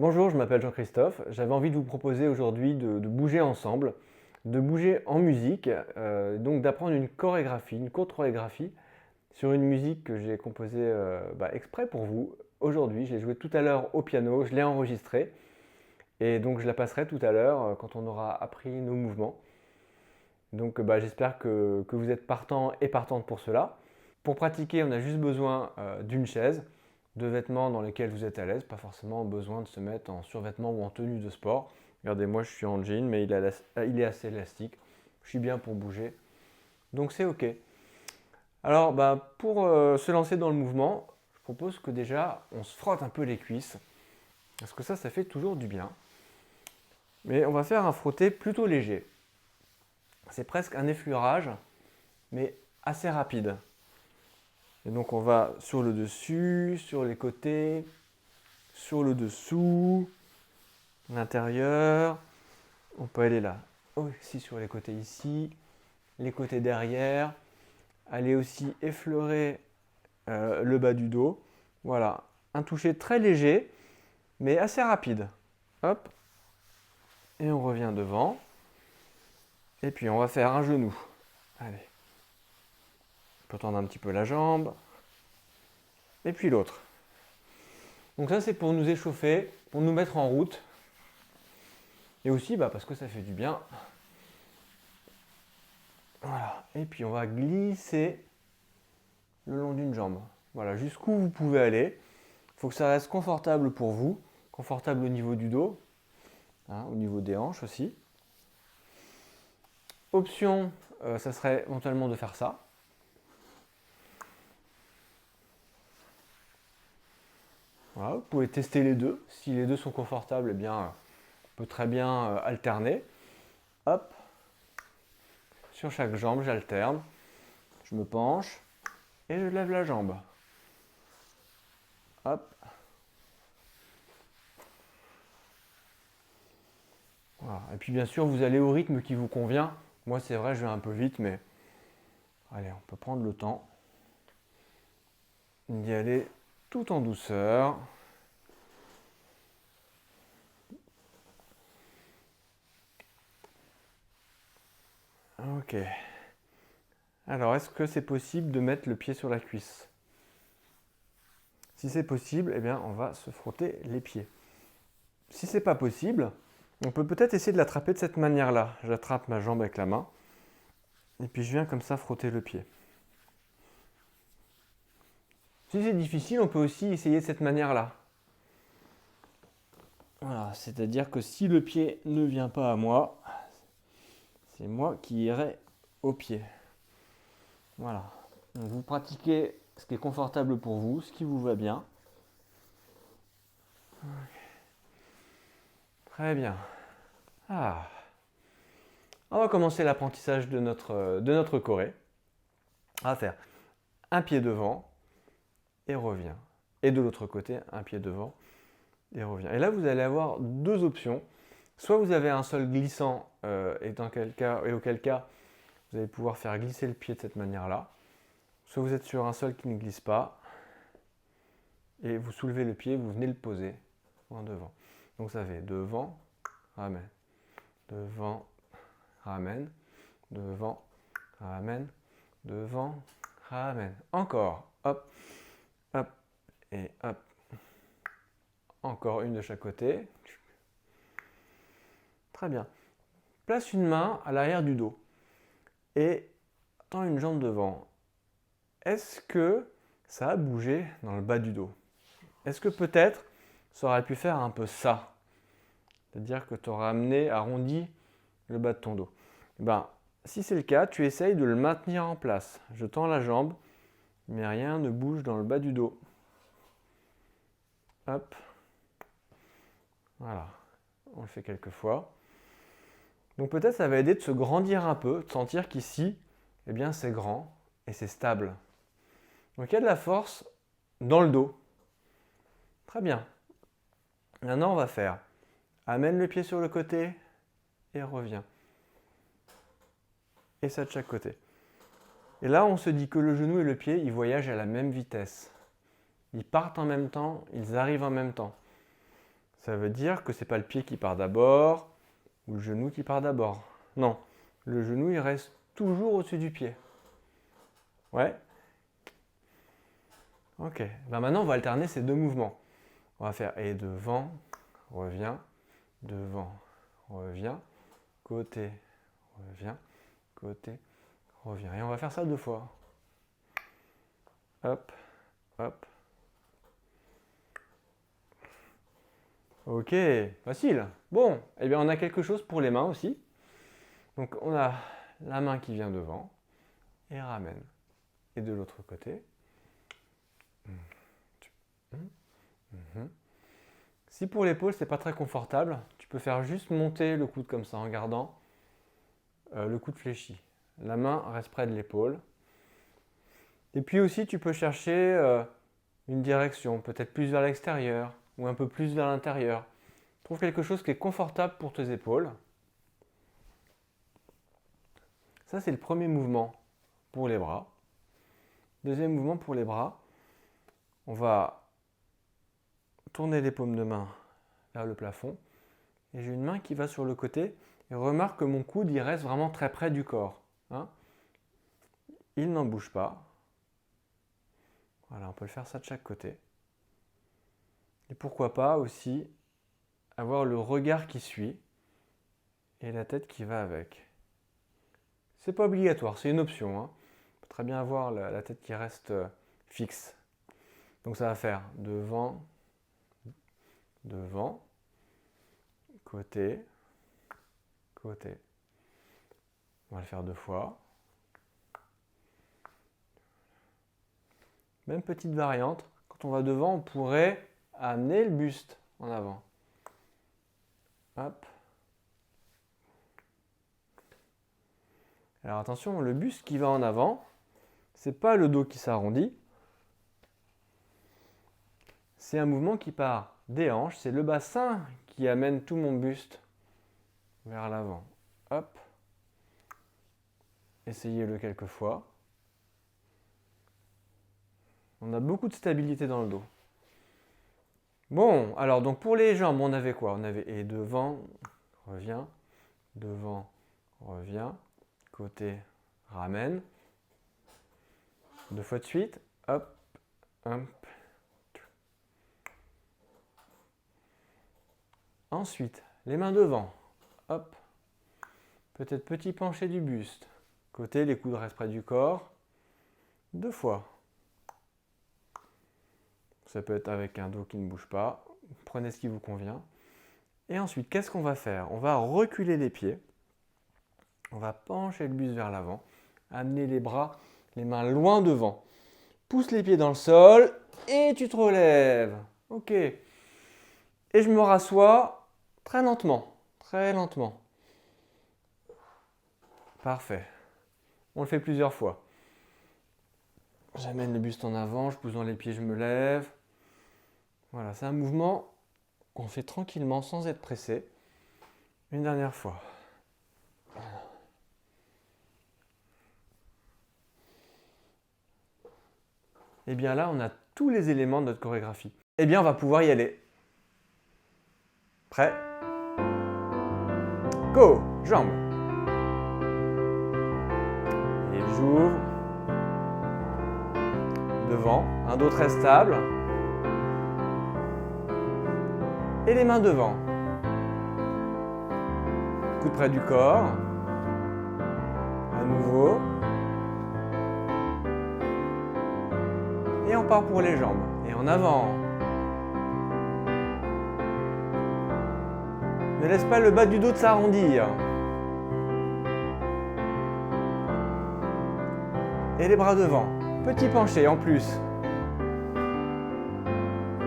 Bonjour, je m'appelle Jean-Christophe. J'avais envie de vous proposer aujourd'hui de bouger ensemble, de bouger en musique, donc d'apprendre une chorégraphie, une courte chorégraphie sur une musique que j'ai composée exprès pour vous aujourd'hui. Je l'ai jouée tout à l'heure au piano, je l'ai enregistrée et donc je la passerai tout à l'heure quand on aura appris nos mouvements. Donc j'espère que vous êtes partant et partante pour cela. Pour pratiquer, on a juste besoin d'une chaise, de vêtements dans lesquels vous êtes à l'aise, pas forcément besoin de se mettre en survêtement ou en tenue de sport. Regardez, moi je suis en jean, mais il est assez élastique. Je suis bien pour bouger, donc c'est ok. Alors pour se lancer dans le mouvement, je propose que déjà on se frotte un peu les cuisses, parce que ça fait toujours du bien. Mais on va faire un frotté plutôt léger. C'est presque un effleurage, mais assez rapide. Et donc on va sur le dessus, sur les côtés, sur le dessous, l'intérieur. On peut aller là aussi sur les côtés ici, les côtés derrière. Aller aussi effleurer le bas du dos. Voilà, un toucher très léger, mais assez rapide. Hop, et on revient devant. Et puis on va faire un genou. Allez, on peut tendre un petit peu la jambe. Et puis l'autre. Donc ça c'est pour nous échauffer, pour nous mettre en route. Et aussi parce que ça fait du bien. Voilà. Et puis on va glisser le long d'une jambe. Voilà, jusqu'où vous pouvez aller. Il faut que ça reste confortable pour vous, confortable au niveau du dos, hein, au niveau des hanches aussi. Option, ça serait éventuellement de faire ça. Voilà, vous pouvez tester les deux. Si les deux sont confortables, eh bien, on peut très bien alterner. Hop, sur chaque jambe, j'alterne. Je me penche et je lève la jambe. Hop. Voilà. Et puis bien sûr, vous allez au rythme qui vous convient. Moi, c'est vrai, je vais un peu vite, mais allez, on peut prendre le temps d'y aller tout en douceur. Ok. Alors, est-ce que c'est possible de mettre le pied sur la cuisse? Si c'est possible, eh bien, on va se frotter les pieds. Si c'est pas possible, on peut peut-être essayer de l'attraper de cette manière-là. J'attrape ma jambe avec la main, et puis je viens comme ça frotter le pied. Si c'est difficile, on peut aussi essayer de cette manière-là. Voilà, c'est-à-dire que si le pied ne vient pas à moi, c'est moi qui irai au pied. Voilà. Donc vous pratiquez ce qui est confortable pour vous, ce qui vous va bien. Très bien. Ah. On va commencer l'apprentissage de notre choré. On va faire un pied devant et revient. Et de l'autre côté, un pied devant et revient. Et là, vous allez avoir deux options. Soit vous avez un sol glissant et auquel cas, vous allez pouvoir faire glisser le pied de cette manière-là. Soit vous êtes sur un sol qui ne glisse pas et vous soulevez le pied, vous venez le poser en devant. Donc ça fait devant, ramène, devant, ramène, devant, ramène, devant, ramène. Encore, hop, hop et hop. Encore une de chaque côté. Très bien. Place une main à l'arrière du dos et tends une jambe devant. Est-ce que ça a bougé dans le bas du dos? Est-ce que peut-être ça aurait pu faire un peu ça? C'est-à-dire que tu auras amené, arrondi le bas de ton dos. Si c'est le cas, tu essayes de le maintenir en place. Je tends la jambe, mais rien ne bouge dans le bas du dos. Hop. Voilà. On le fait quelques fois. Donc peut-être ça va aider de se grandir un peu, de sentir qu'ici, eh bien c'est grand et c'est stable. Donc il y a de la force dans le dos. Très bien. Maintenant on va faire amène le pied sur le côté et reviens. Et ça de chaque côté. Et là on se dit que le genou et le pied, ils voyagent à la même vitesse. Ils partent en même temps, ils arrivent en même temps. Ça veut dire que c'est pas le pied qui part d'abord ou le genou qui part d'abord. Non, le genou il reste toujours au-dessus du pied. Ouais. Ok. Ben maintenant on va alterner ces deux mouvements. On va faire et devant, revient, devant, revient, côté, revient, côté, revient. Et on va faire ça 2 fois. Hop, hop. Ok, facile. Bon, eh bien on a quelque chose pour les mains aussi. Donc on a la main qui vient devant et ramène. Et de l'autre côté. Si pour l'épaule c'est pas très confortable, tu peux faire juste monter le coude comme ça en gardant le coude fléchi. La main reste près de l'épaule. Et puis aussi tu peux chercher une direction, peut-être plus vers l'extérieur ou un peu plus vers l'intérieur. Trouve quelque chose qui est confortable pour tes épaules. Ça c'est le premier mouvement pour les bras. Deuxième mouvement pour les bras, on va tourner les paumes de main vers le plafond et j'ai une main qui va sur le côté et remarque que mon coude il reste vraiment très près du corps. Hein, il n'en bouge pas. Voilà, on peut le faire ça de chaque côté. Et pourquoi pas aussi avoir le regard qui suit et la tête qui va avec. C'est pas obligatoire, c'est une option. Hein. On peut très bien avoir la tête qui reste fixe. Donc ça va faire devant, devant, côté, côté. On va le faire 2 fois. Même petite variante, quand on va devant, on pourrait amener le buste en avant. Hop. Alors attention, le buste qui va en avant, c'est pas le dos qui s'arrondit. C'est un mouvement qui part des hanches, c'est le bassin qui amène tout mon buste vers l'avant. Hop. Essayez-le quelques fois. On a beaucoup de stabilité dans le dos. Bon, alors donc pour les jambes, on avait quoi? On avait et devant, revient, devant, revient, côté, ramène. 2 fois de suite, hop, hop. Ensuite, les mains devant, hop. Peut-être petit penché du buste. Côté, les coudes restent près du corps. 2 fois. Ça peut être avec un dos qui ne bouge pas. Prenez ce qui vous convient. Et ensuite, qu'est-ce qu'on va faire? On va reculer les pieds. On va pencher le buste vers l'avant. Amener les bras, les mains loin devant. Pousse les pieds dans le sol et tu te relèves. Ok. Et je me rassois très lentement. Très lentement. Parfait. On le fait plusieurs fois. J'amène le buste en avant, je pousse dans les pieds, je me lève. Voilà, c'est un mouvement qu'on fait tranquillement sans être pressé. Une dernière fois. Et bien là, on a tous les éléments de notre chorégraphie. Et bien, on va pouvoir y aller. Prêt? Go! Jambes. Et j'ouvre. Devant, un dos très stable. Et les mains devant. Coude près du corps. À nouveau. Et on part pour les jambes. Et en avant. Ne laisse pas le bas du dos de s'arrondir. Et les bras devant. Petit penché en plus.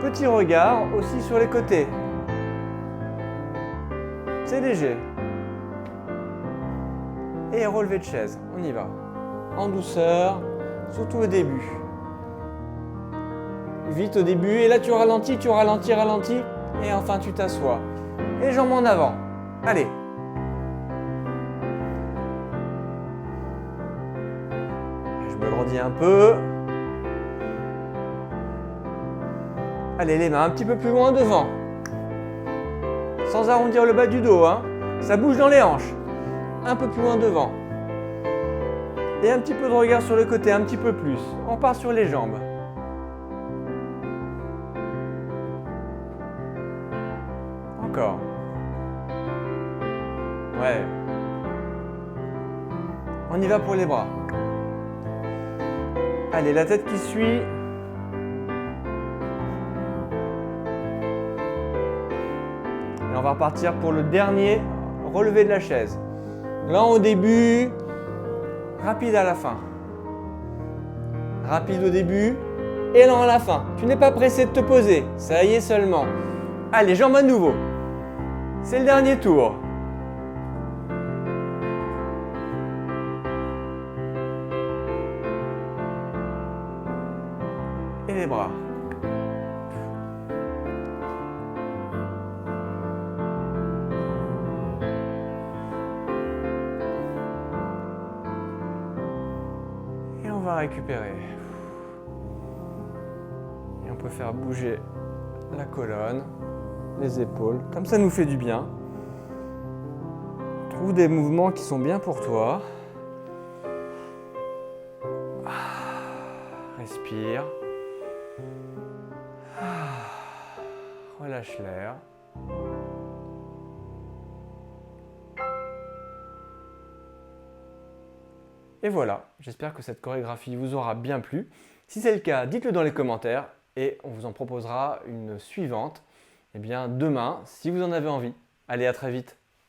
Petit regard aussi sur les côtés. C'est léger. Et relevé de chaise. On y va. En douceur, surtout au début. Vite au début, et là tu ralentis. Et enfin tu t'assois. Et jambes en avant. Allez. Je me grandis un peu. Allez, les mains un petit peu plus loin devant. sans arrondir le bas du dos, hein. Ça bouge dans les hanches. Un peu plus loin devant. Et un petit peu de regard sur le côté, un petit peu plus. On part sur les jambes. Encore. Ouais. On y va pour les bras. Allez, la tête qui suit. Et on va repartir pour le dernier relevé de la chaise. Lent au début, rapide à la fin. Rapide au début et lent à la fin. Tu n'es pas pressé de te poser, ça y est seulement. Allez, jambes à nouveau. C'est le dernier tour. Et les bras. Et on va récupérer. Et on peut faire bouger la colonne, les épaules. Comme ça nous fait du bien. Trouve des mouvements qui sont bien pour toi. Respire. Relâche l'air. Et voilà, j'espère que cette chorégraphie vous aura bien plu. Si c'est le cas, dites-le dans les commentaires et on vous en proposera une suivante demain, si vous en avez envie. Allez, à très vite.